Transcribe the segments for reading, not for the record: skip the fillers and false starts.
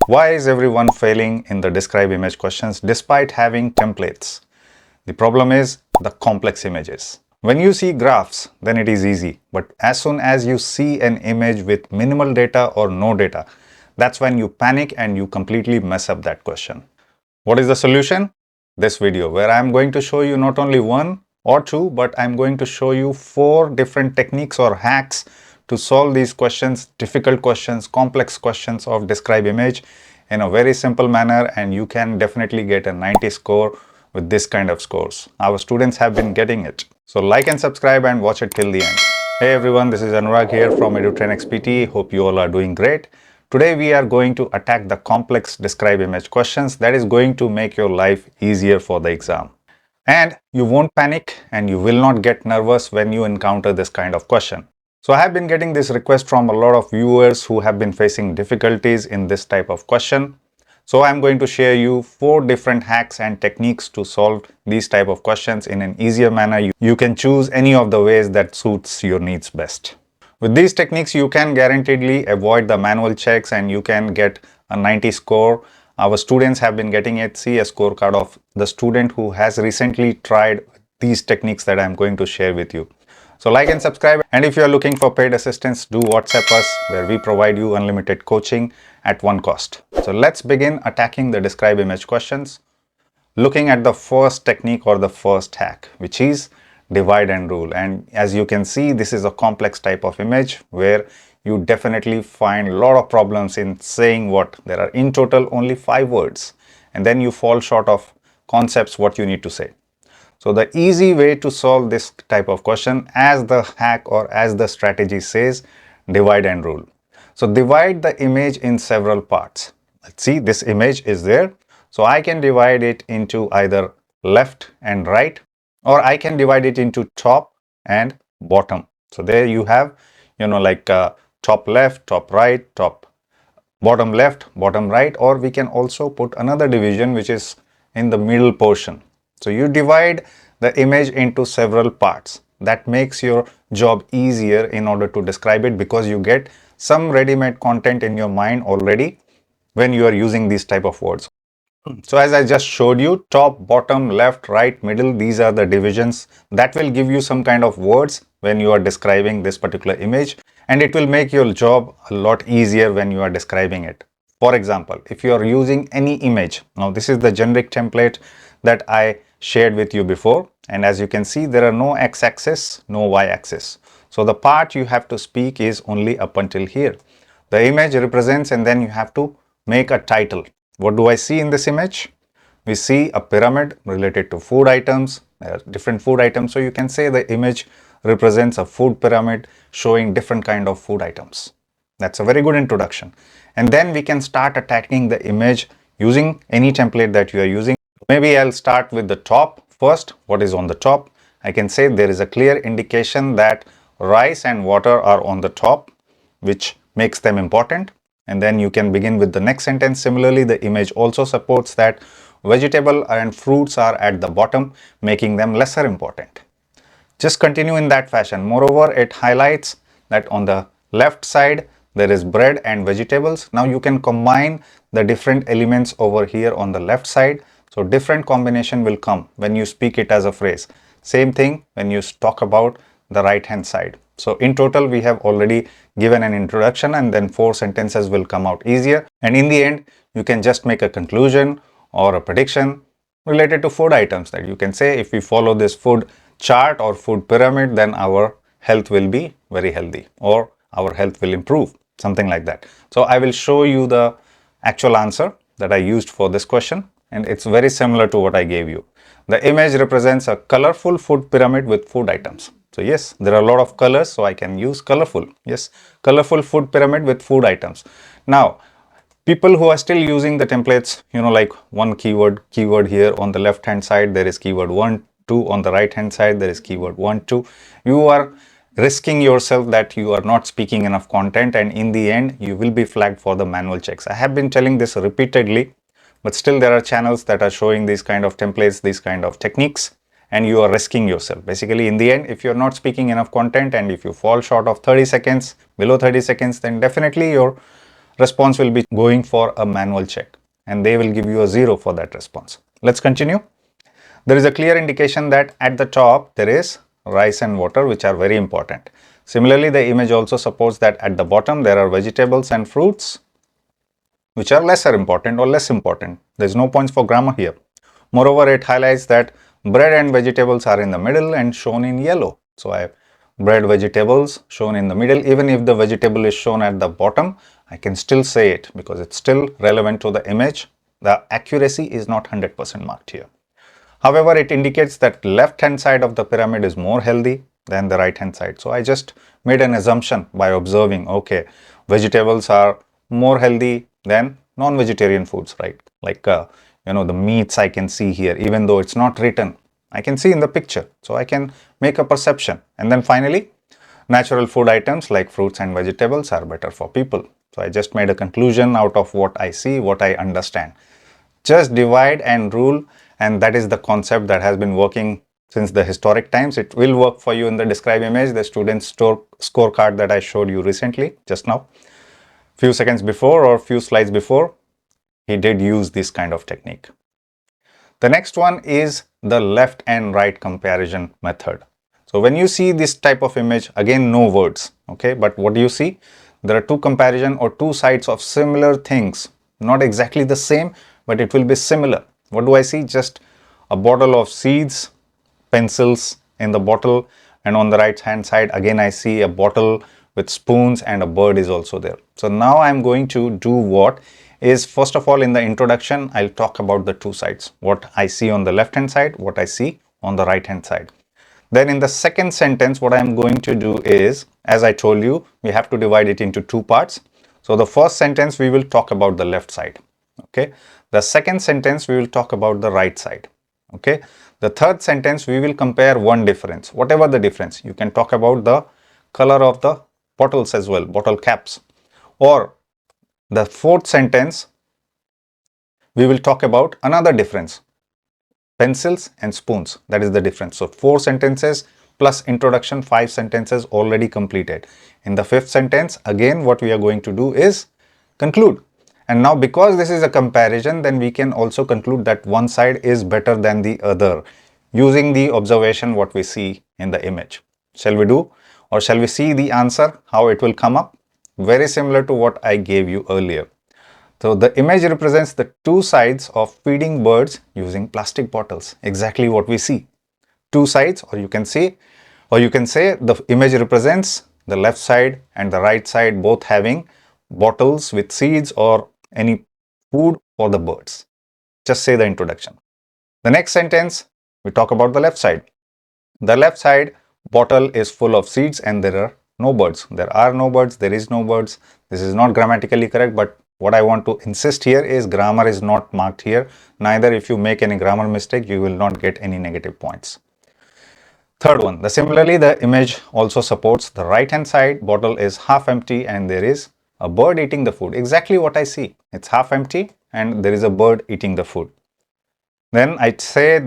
Why is everyone failing in the describe image questions despite having templates? The problem is the complex images. When you see graphs, then it is easy. But as soon as you see an image with minimal data or no data, that's when you panic and you completely mess up that question. What is the solution? This video, where I'm going to show you not only one or two, but I'm going to show you 4 different techniques or hacks to solve these questions, difficult questions, complex questions of describe image in a very simple manner, and you can definitely get a 90 score with this kind of scores. Our students have been getting it. So like and subscribe and watch it till the end. Hey everyone, this is Anurag here from EduTrain XPT. Hope you all are doing great. Today we are going to attack the complex describe image questions that is going to make your life easier for the exam. And you won't panic and you will not get nervous when you encounter this kind of question. So I have been getting this request from a lot of viewers who have been facing difficulties in this type of question. So I'm going to share you 4 different hacks and techniques to solve these type of questions in an easier manner. You can choose any of the ways that suits your needs best. With these techniques, you can guaranteedly avoid the manual checks and you can get a 90 score. Our students have been getting it. See a scorecard of the student who has recently tried these techniques that I'm going to share with you. So like and subscribe, and if you are looking for paid assistance, do WhatsApp us, where we provide you unlimited coaching at one cost. So let's begin attacking the describe image questions, looking at the first technique or the first hack, which is divide and rule. And as you can see, this is a complex type of image where you definitely find a lot of problems in saying what. There are in total only 5 words, and then you fall short of concepts what you need to say. So the easy way to solve this type of question, as the hack or as the strategy says, divide and rule. So divide the image in several parts. Let's see, this image is there. So I can divide it into either left and right, or I can divide it into top and bottom. So there you have, top left, top right, top bottom left, bottom right, or we can also put another division which is in the middle portion. So you divide the image into several parts. That makes your job easier in order to describe it, because you get some ready-made content in your mind already when you are using these type of words. So as I just showed you, top, bottom, left, right, middle, these are the divisions that will give you some kind of words when you are describing this particular image, and it will make your job a lot easier when you are describing it. For example, if you are using any image, now this is the generic template that I shared with you before, and as you can see, there are no x-axis, no y-axis. So the part you have to speak is only up until here. The image represents, and then you have to make a title. What do I see in this image? We see a pyramid related to food items, different food items. So you can say the image represents a food pyramid showing different kind of food items. That's a very good introduction. And then we can start attacking the image using any template that you are using. Maybe I'll start with the top first. What is on the top? I can say there is a clear indication that rice and water are on the top, which makes them important. And then you can begin with the next sentence. Similarly, the image also supports that vegetable and fruits are at the bottom, making them lesser important. Just continue in that fashion. Moreover, it highlights that on the left side, there is bread and vegetables. Now you can combine the different elements over here on the left side. So different combination will come when you speak it as a phrase. Same thing when you talk about the right hand side. So in total, we have already given an introduction, and then 4 sentences will come out easier. And in the end, you can just make a conclusion or a prediction related to food items, that you can say if we follow this food chart or food pyramid, then our health will be very healthy, or our health will improve, something like that. So I will show you the actual answer that I used for this question, and it's very similar to what I gave you. The image represents a colorful food pyramid with food items. So yes, there are a lot of colors, so I can use colorful. Yes, colorful food pyramid with food items. Now, people who are still using the templates, like one keyword here on the left hand side, there is keyword 1, 2. On the right hand side, there is keyword 1, 2. You are risking yourself that you are not speaking enough content, and in the end, you will be flagged for the manual checks. I have been telling this repeatedly, but still there are channels that are showing these kind of templates, these kind of techniques, and you are risking yourself. Basically, in the end, if you're not speaking enough content and if you fall short of 30 seconds, below 30 seconds, then definitely your response will be going for a manual check and they will give you a 0 for that response. Let's continue. There is a clear indication that at the top there is rice and water, which are very important. Similarly, the image also supports that at the bottom there are vegetables and fruits, which are lesser important or less important. There is no points for grammar here. Moreover, it highlights that bread and vegetables are in the middle and shown in yellow. So I have bread, vegetables shown in the middle. Even if the vegetable is shown at the bottom, I can still say it because it's still relevant to the image. The accuracy is not 100% marked here. However, it indicates that left hand side of the pyramid is more healthy than the right hand side. So I just made an assumption by observing, okay, vegetables are more healthy than non-vegetarian foods, right? Like, the meats I can see here, even though it's not written, I can see in the picture. So I can make a perception. And then finally, natural food items like fruits and vegetables are better for people. So I just made a conclusion out of what I see, what I understand. Just divide and rule, and that is the concept that has been working since the historic times. It will work for you in the describe image, the student's scorecard that I showed you recently, just now. Few seconds before or few slides before, he did use this kind of technique. The next one is the left and right comparison method. So when you see this type of image, again, no words, okay, but what do you see? There are two comparison or two sides of similar things, not exactly the same, but it will be similar. What do I see? Just a bottle of seeds, pencils in the bottle, and on the right hand side again I see a bottle with spoons and a bird is also there. So now I'm going to do what is, first of all, in the introduction I'll talk about the two sides, what I see on the left hand side, what I see on the right hand side. Then in the second sentence what I'm going to do is, as I told you, we have to divide it into two parts. So the first sentence we will talk about the left side, okay. The second sentence we will talk about the right side, okay. The third sentence we will compare one difference, whatever the difference. You can talk about the color of the bottles as well, bottle caps. Or the fourth sentence we will talk about another difference, pencils and spoons, that is the difference. So 4 sentences plus introduction, 5 sentences already completed. In the fifth sentence again what we are going to do is conclude. And now because this is a comparison, then we can also conclude that one side is better than the other using the observation what we see in the image. Shall we do, or shall we see the answer, how it will come up? Very similar to what I gave you earlier. So the image represents the two sides of feeding birds using plastic bottles, exactly what we see. Two sides, or you can say the image represents the left side and the right side both having bottles with seeds or any food for the birds. Just say the introduction. The next sentence, we talk about the left side. The left side bottle is full of seeds and there are no birds. There are no birds, there is no birds. This is not grammatically correct, but what I want to insist here is grammar is not marked here. Neither if you make any grammar mistake, you will not get any negative points. Third one, similarly the image also supports the right hand side bottle is half empty and there is a bird eating the food. Exactly what I see. It's half empty and there is a bird eating the food. Then I'd say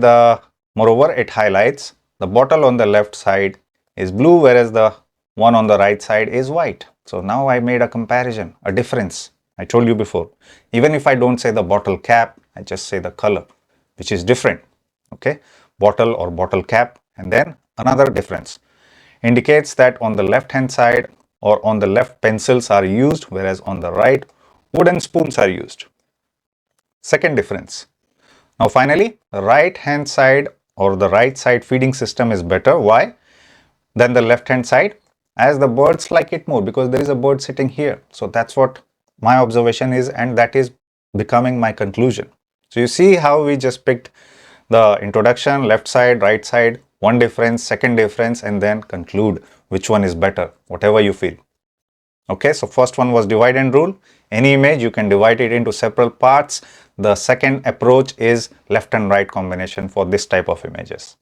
moreover it highlights the bottle on the left side is blue whereas the one on the right side is white. So now I made a comparison, a difference. I told you before, even if I don't say the bottle cap, I just say the color, which is different, okay. Bottle or bottle cap, and then another difference indicates that on the left hand side or on the left pencils are used, whereas on the right wooden spoons are used. Second difference. Now finally, the right hand side or the right side feeding system is better. Why? Than the left hand side, as the birds like it more because there is a bird sitting here. So that's what my observation is, and that is becoming my conclusion. So you see how we just picked the introduction, left side, right side, one difference, second difference, and then conclude which one is better, whatever you feel. Okay, so first one was divide and rule. Any image you can divide it into several parts. The second approach is left and right combination for this type of images.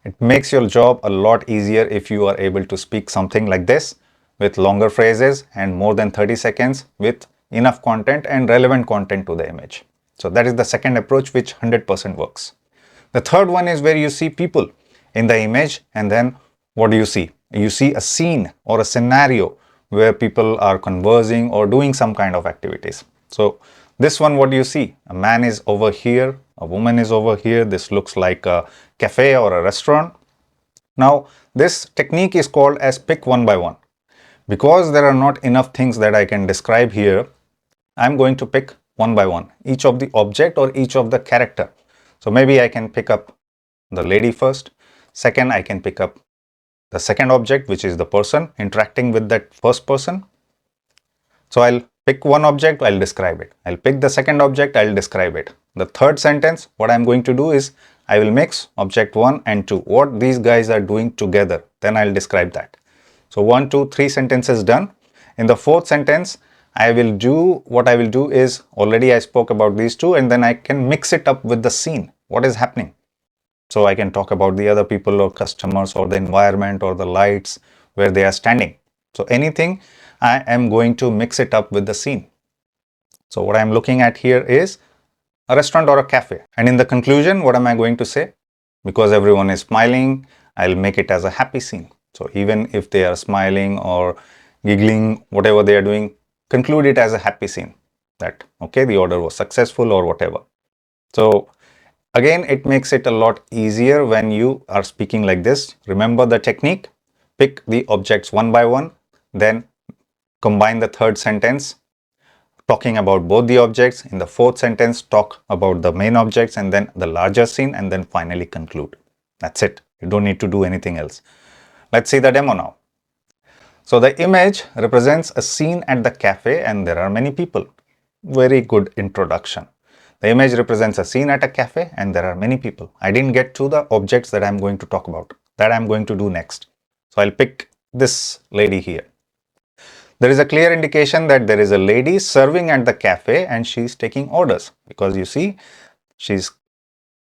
It makes your job a lot easier if you are able to speak something like this with longer phrases and more than 30 seconds with enough content and relevant content to the image. So that is the second approach which 100% works. The third one is where you see people in the image and then what do you see? You see a scene or a scenario where people are conversing or doing some kind of activities. So this one, what do you see? A man is over here, a woman is over here. This looks like a cafe or a restaurant. Now this technique is called as pick one by one. Because there are not enough things that I can describe here, I'm going to pick one by one, each of the object or each of the character. So maybe I can pick up the lady first. Second, I can pick up the second object, which is the person interacting with that first person. So I'll pick one object, I'll describe it. I'll pick the second object, I'll describe it. The third sentence, what I'm going to do is I will mix object 1 and 2, what these guys are doing together. Then I'll describe that. So 1, 2, 3 sentences done. In the fourth sentence, what I will do is, already I spoke about these two, and then I can mix it up with the scene. What is happening? So I can talk about the other people or customers or the environment or the lights where they are standing. So anything, I am going to mix it up with the scene. So what I'm looking at here is a restaurant or a cafe. And in the conclusion, what am I going to say? Because everyone is smiling, I'll make it as a happy scene. So even if they are smiling or giggling, whatever they are doing, conclude it as a happy scene. That, okay, the order was successful or whatever. So again, it makes it a lot easier when you are speaking like this. Remember the technique, pick the objects one by one, then combine the third sentence talking about both the objects. In the fourth sentence, talk about the main objects and then the larger scene, and then finally conclude. That's it. You don't need to do anything else. Let's see the demo now. So the image represents a scene at the cafe and there are many people. Very good introduction. The image represents a scene at a cafe and there are many people. I didn't get to the objects that I'm going to talk about. That I'm going to do next. So I'll pick this lady here. There is a clear indication that there is a lady serving at the cafe and she's taking orders, because you see she's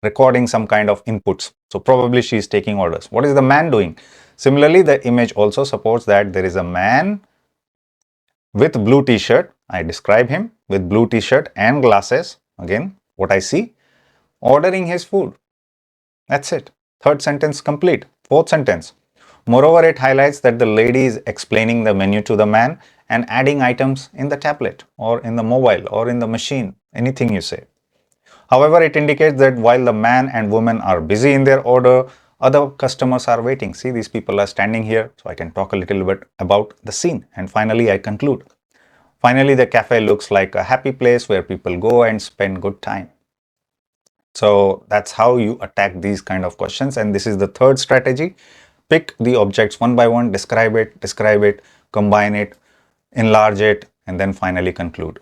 recording some kind of inputs. So probably she's taking orders. What is the man doing? Similarly, the image also supports that there is a man with blue t-shirt. I describe him with blue t-shirt and glasses. Again, what I see, ordering his food. That's it. Third sentence complete. Fourth sentence. Moreover, it highlights that the lady is explaining the menu to the man and adding items in the tablet or in the mobile or in the machine, anything you say. However, it indicates that while the man and woman are busy in their order, other customers are waiting. See, these people are standing here, so I can talk a little bit about the scene. And finally, I conclude. Finally, the cafe looks like a happy place where people go and spend good time. So that's how you attack these kind of questions. And this is the third strategy. Pick the objects one by one, describe it, combine it, enlarge it, and then finally conclude.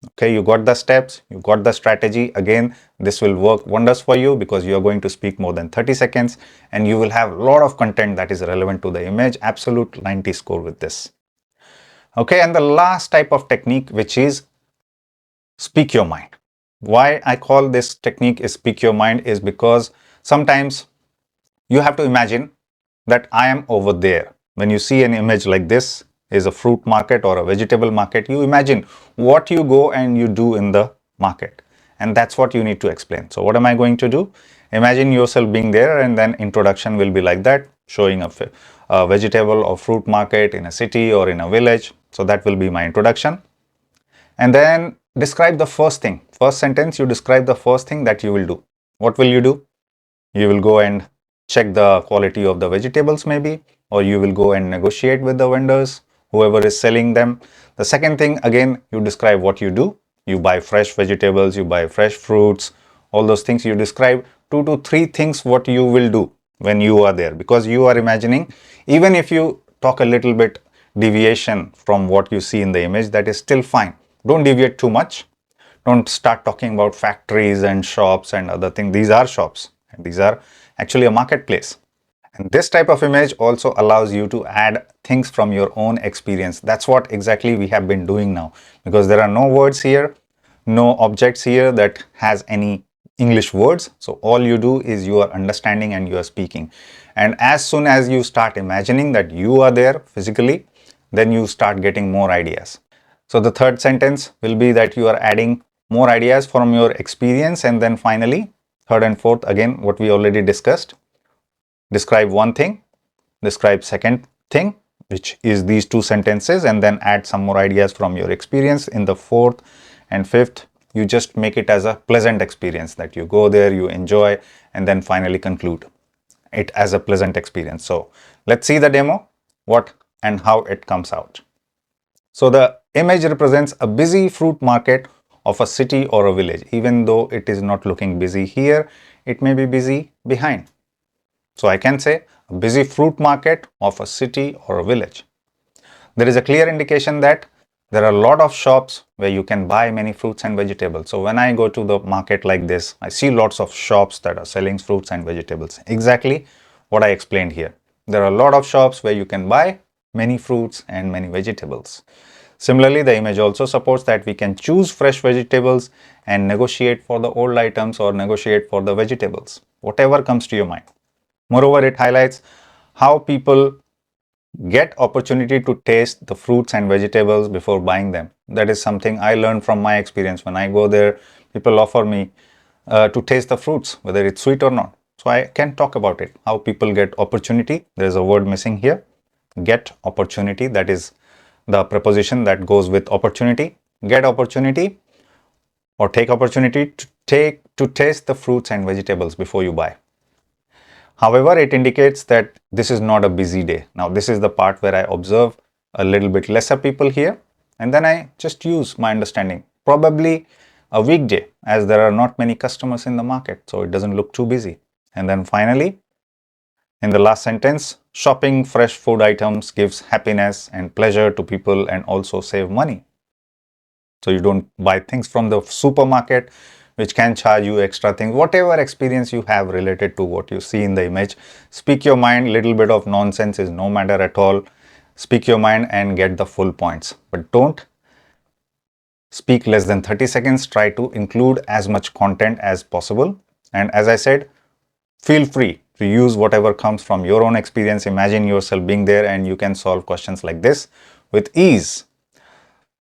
Okay, you got the steps, you got the strategy. Again, this will work wonders for you because you are going to speak more than 30 seconds and you will have a lot of content that is relevant to the image. Absolute 90 score with this. Okay, and the last type of technique, which is speak your mind. Why I call this technique is speak your mind is because sometimes you have to imagine that I am over there. When you see an image like this is a fruit market or a vegetable market, you imagine what you go and you do in the market. And that's what you need to explain. So what am I going to do? Imagine yourself being there and then introduction will be like that, showing a vegetable or fruit market in a city or in a village. So that will be my introduction. And then describe the first thing. First sentence, you describe the first thing that you will do. What will you do? You will go and check the quality of the vegetables maybe, or you will go and negotiate with the vendors, whoever is selling them. The second thing, again, you describe what you do. You buy fresh vegetables, you buy fresh fruits, all those things. You describe 2 to 3 things what you will do when you are there, because you are imagining, even if you talk a little bit deviation from what you see in the image, that is still fine. Don't deviate too much. Don't start talking about factories and shops and other things. These are shops and these are actually a marketplace. And this type of image also allows you to add things from your own experience. That's what exactly we have been doing now, because there are no words here, no objects here that has any English words. So all you do is you are understanding and you are speaking. And as soon as you start imagining that you are there physically, then you start getting more ideas. So the third sentence will be that you are adding more ideas from your experience. And then finally, third and fourth, again, what we already discussed. Describe one thing, describe second thing, which is these two sentences, and then add some more ideas from your experience. In the fourth and fifth, you just make it as a pleasant experience, that you go there, you enjoy, and then finally conclude it as a pleasant experience. So let's see the demo, what and how it comes out. So the image represents a busy fruit market of a city or a village. Even though it is not looking busy here, it may be busy behind. So I can say a busy fruit market of a city or a village. There is a clear indication that there are a lot of shops where you can buy many fruits and vegetables. So when I go to the market like this, I see lots of shops that are selling fruits and vegetables. Exactly what I explained here. There are a lot of shops where you can buy many fruits and many vegetables. Similarly, the image also supports that we can choose fresh vegetables and negotiate for the old items or negotiate for the vegetables, whatever comes to your mind. Moreover, it highlights how people get opportunity to taste the fruits and vegetables before buying them. That is something I learned from my experience. When I go there, people offer me to taste the fruits, whether it's sweet or not. So I can talk about it, how people get opportunity. There's a word missing here, get opportunity. That is the preposition that goes with opportunity. Get opportunity or take opportunity to taste the fruits and vegetables before you buy. However, it indicates that this is not a busy day. Now, this is the part where I observe a little bit lesser people here, and then I just use my understanding. Probably a weekday, as there are not many customers in the market, so it doesn't look too busy. And then finally, in the last sentence, shopping fresh food items gives happiness and pleasure to people and also save money. So you don't buy things from the supermarket, which can charge you extra things. Whatever experience you have related to what you see in the image, speak your mind. Little bit of nonsense is no matter at all. Speak your mind and get the full points, but don't speak less than 30 seconds. Try to include as much content as possible. And as I said, feel free to use whatever comes from your own experience. Imagine yourself being there and you can solve questions like this with ease.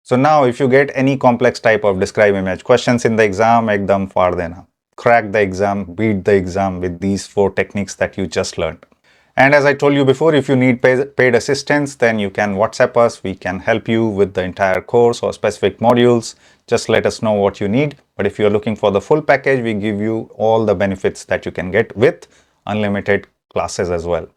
So now if you get any complex type of describe image questions in the exam, ekdam faad dena. Crack the exam, beat the exam with these 4 techniques that you just learned. And as I told you before, if you need paid assistance, then you can WhatsApp us. We can help you with the entire course or specific modules. Just let us know what you need. But if you're looking for the full package, we give you all the benefits that you can get with unlimited classes as well.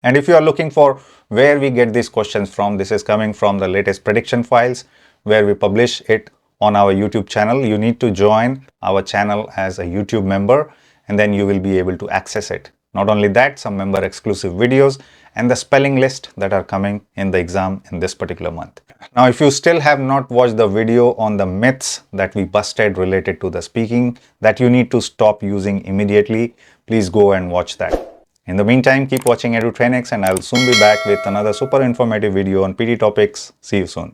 And if you are looking for where we get these questions from, this is coming from the latest prediction files where we publish it on our YouTube channel. You need to join our channel as a YouTube member and then you will be able to access it. Not only that, some member exclusive videos and the spelling list that are coming in the exam in this particular month. Now, if you still have not watched the video on the myths that we busted related to the speaking that you need to stop using immediately, please go and watch that. In the meantime, keep watching EduTrainX and I'll soon be back with another super informative video on PT topics. See you soon.